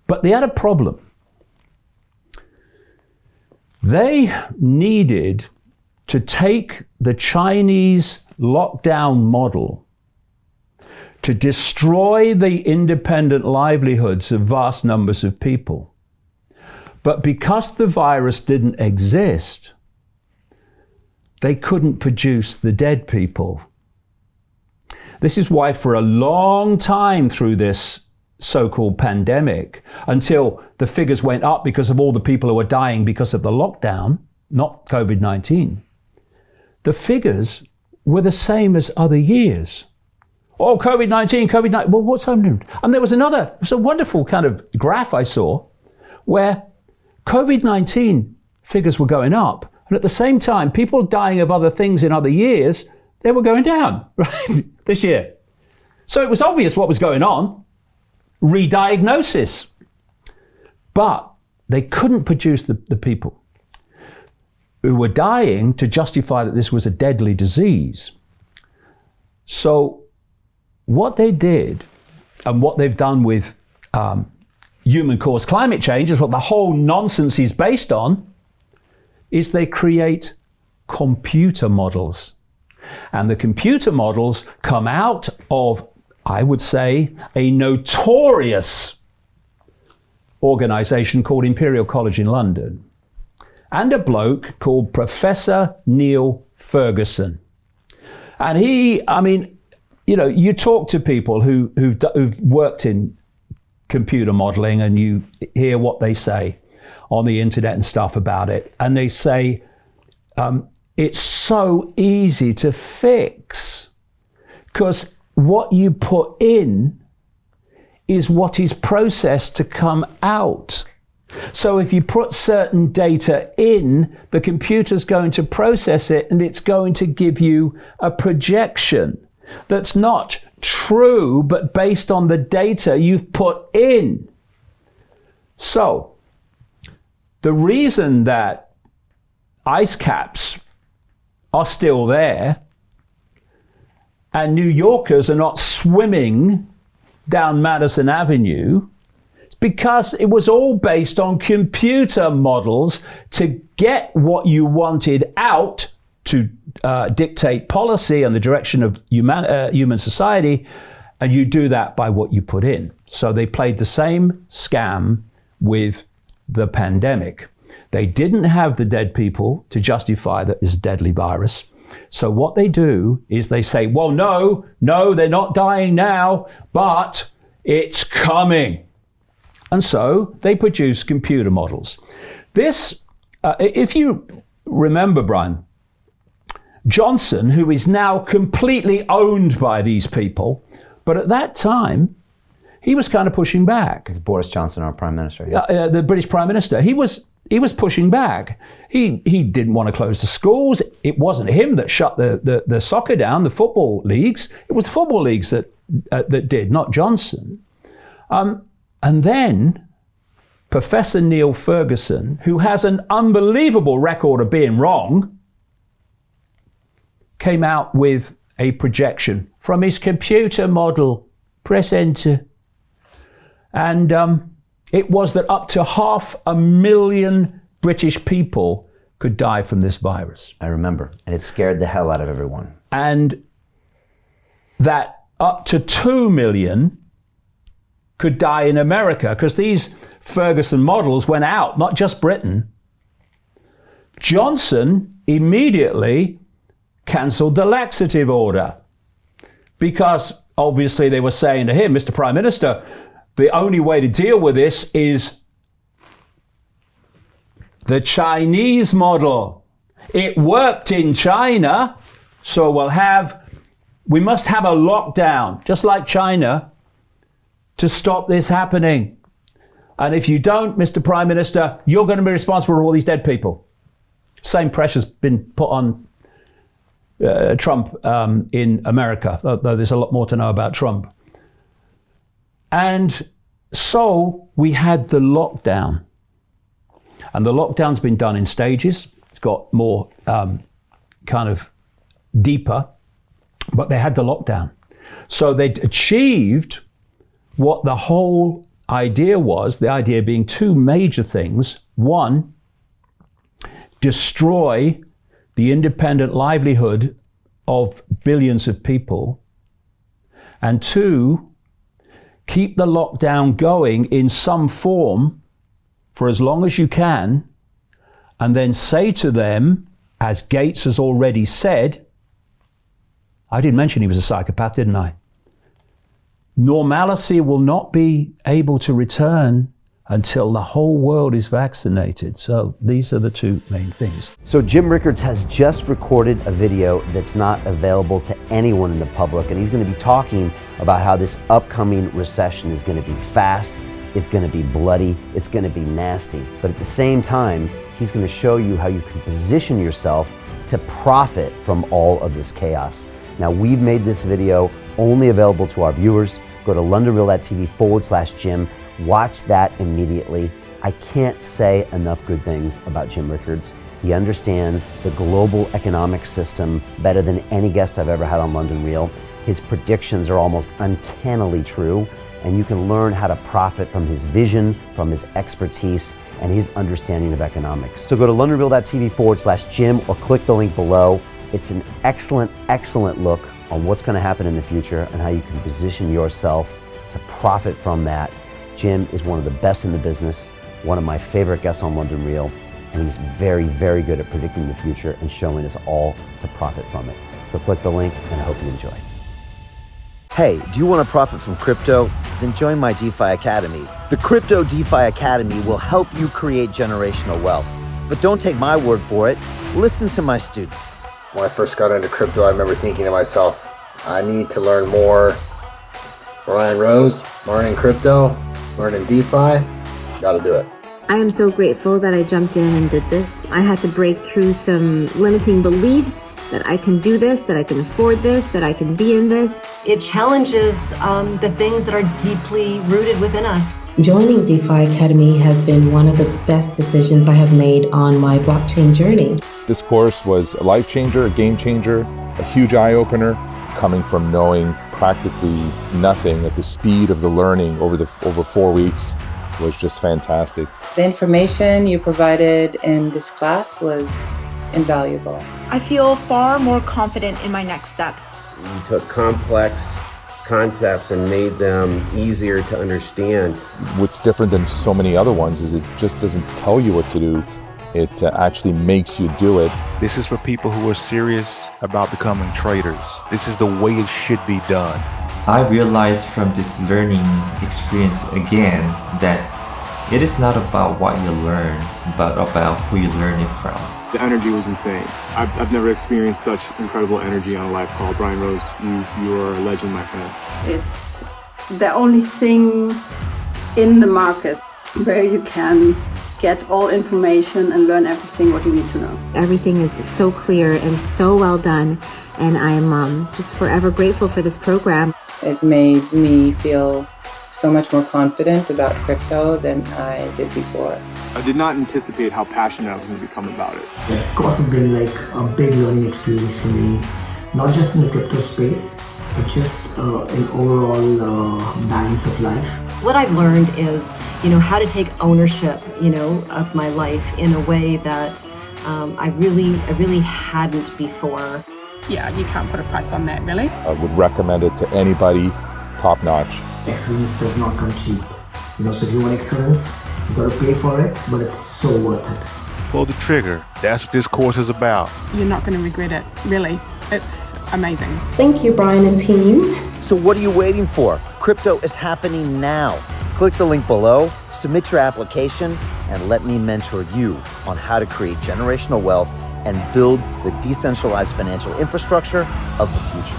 But they had a problem. They needed to take the Chinese lockdown model to destroy the independent livelihoods of vast numbers of people. But because the virus didn't exist, they couldn't produce the dead people. This is why for a long time through this so-called pandemic, until the figures went up because of all the people who were dying because of the lockdown, not COVID-19, the figures were the same as other years. Oh, COVID-19. Well, what's happening? And there was a wonderful kind of graph I saw where COVID-19 figures were going up. And at the same time, people dying of other things in other years, they were going down, right, this year. So it was obvious what was going on. Re-diagnosis. But they couldn't produce the people who were dying to justify that this was a deadly disease. So what they did, and what they've done with human-caused climate change, is what the whole nonsense is based on, is they create computer models. And the computer models come out of, I would say, a notorious organization called Imperial College in London, and a bloke called Professor Neil Ferguson. And he, I mean, you know, you talk to people who've worked in computer modeling, and you hear what they say on the internet and stuff about it. And they say, it's so easy to fix because what you put in is what is processed to come out. So if you put certain data in, the computer's going to process it and it's going to give you a projection that's not true, but based on the data you've put in. So the reason that ice caps are still there and New Yorkers are not swimming down Madison Avenue is because it was all based on computer models to get what you wanted out to dictate policy and the direction of human society, and you do that by what you put in. So they played the same scam with the pandemic. They didn't have the dead people to justify that it's a deadly virus. So what they do is they say, well, no, they're not dying now, but it's coming. And so they produce computer models. This, if you remember, Brian, Johnson, who is now completely owned by these people, but at that time, he was kind of pushing back. It's Boris Johnson, our prime minister. Yeah. The British prime minister. He was pushing back. He didn't want to close the schools. It wasn't him that shut the soccer down, the football leagues. It was the football leagues that did, not Johnson. And then Professor Neil Ferguson, who has an unbelievable record of being wrong, came out with a projection from his computer model. Press enter. And it was that up to 500,000 British people could die from this virus. I remember. And it scared the hell out of everyone. And that up to 2 million could die in America, because these Ferguson models went out, not just Britain. Johnson immediately cancelled the laxative order, because obviously they were saying to him, Mr. Prime Minister, the only way to deal with this is the Chinese model. It worked in China, so we must have a lockdown, just like China, to stop this happening. And if you don't, Mr. Prime Minister, you're going to be responsible for all these dead people. Same pressure's been put on Trump in America, though there's a lot more to know about Trump. And so we had the lockdown. And the lockdown's been done in stages. It's got more kind of deeper, but they had the lockdown. So they'd achieved what the whole idea was, the idea being two major things. One, destroy the independent livelihood of billions of people. And two, keep the lockdown going in some form for as long as you can, and then say to them, as Gates has already said, I did mention he was a psychopath, didn't I? Normalcy will not be able to return until the whole world is vaccinated. So these are the two main things. So Jim Rickards has just recorded a video that's not available to anyone in the public, and he's going to be talking about how this upcoming recession is going to be fast, it's going to be bloody, it's going to be nasty. But at the same time, he's going to show you how you can position yourself to profit from all of this chaos. Now, we've made this video only available to our viewers. Go to londonreal.tv/Jim. Watch that immediately. I can't say enough good things about Jim Rickards. He understands the global economic system better than any guest I've ever had on London Real. His predictions are almost uncannily true, and you can learn how to profit from his vision, from his expertise, and his understanding of economics. So go to londonreal.tv/Jim or click the link below. It's an excellent, excellent look on what's going to happen in the future and how you can position yourself to profit from that. Jim is one of the best in the business, one of my favorite guests on London Real, and he's very, very good at predicting the future and showing us all to profit from it. So click the link, and I hope you enjoy. Hey, do you want to profit from crypto? Then join my DeFi Academy. The Crypto DeFi Academy will help you create generational wealth. But don't take my word for it. Listen to my students. When I first got into crypto, I remember thinking to myself, I need to learn more. Brian Rose, learning crypto, learning DeFi, gotta do it. I am so grateful that I jumped in and did this. I had to break through some limiting beliefs that I can do this, that I can afford this, that I can be in this. It challenges the things that are deeply rooted within us. Joining DeFi Academy has been one of the best decisions I have made on my blockchain journey. This course was a life changer, a game changer, a huge eye-opener, coming from knowing practically nothing at the speed of the learning over 4 weeks was just fantastic. The information you provided in this class was invaluable. I feel far more confident in my next steps. You took complex concepts and made them easier to understand. What's different than so many other ones is it just doesn't tell you what to do. It actually makes you do it. This is for people who are serious about becoming traders. This is the way it should be done. I realized from this learning experience again that it is not about what you learn, but about who you learn it from. The energy was insane. I've never experienced such incredible energy on a live call. Brian Rose, you are a legend, my friend. It's the only thing in the market where you can get all information and learn everything what you need to know. Everything is so clear and so well done, and I'm just forever grateful for this program. It made me feel so much more confident about crypto than I did before. I did not anticipate how passionate I was going to become about it. It's also been like a big learning experience for me, not just in the crypto space, but just an overall balance of life. What I've learned is, how to take ownership, of my life in a way that I really hadn't before. Yeah, you can't put a price on that, really. I would recommend it to anybody, top notch. Excellence does not come cheap. So if you want excellence, you got to pay for it, but it's so worth it. Pull the trigger. That's what this course is about. You're not going to regret it, really. It's amazing. Thank you, Brian and team. So what are you waiting for? Crypto is happening now. Click the link below, submit your application, and let me mentor you on how to create generational wealth and build the decentralized financial infrastructure of the future.